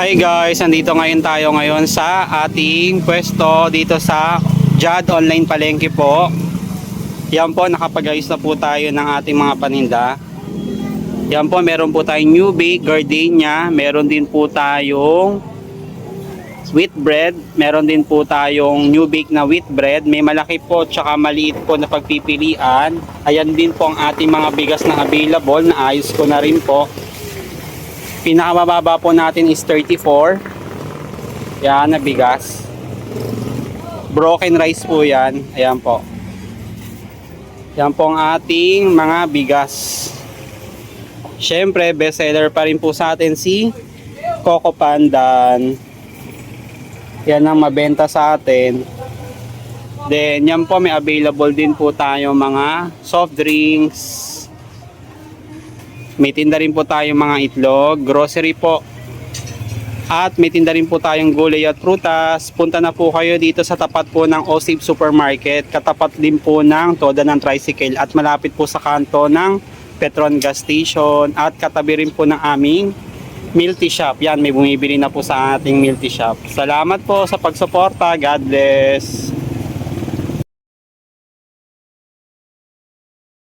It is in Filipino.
Hi guys, nandito ngayon tayo ngayon sa ating pwesto dito sa JAD Online Palengke po. Yan po, nakapag-ayos na po tayo ng ating mga paninda. Yan po, meron po tayong new bake, gardenia, meron din po tayong wheat bread, meron din po tayong new bake na wheat bread. May malaki po tsaka maliit po na pagpipilian. Ayan din po ang ating mga bigas na available, na ayos ko na rin po. Pinakamababa po natin is 34. Yan na bigas. Broken rice po yan. Ayan po. Yan po ang ating mga bigas. Syempre, best seller pa rin po sa atin si Coco Pandan. Yan ang mabenta sa atin. Then, yan po, may available din po tayo mga soft drinks. May tinda rin po tayong mga itlog, grocery po. At may tinda rin po tayong gulay at prutas. Punta na po kayo dito sa tapat po ng Osip Supermarket. Katapat din po ng Toda ng Tricycle. At malapit po sa kanto ng Petron Gas Station. At katabi rin po ng aming milk tea shop. Yan, may bumibili na po sa ating milk tea shop. Salamat po sa pagsuporta. God bless.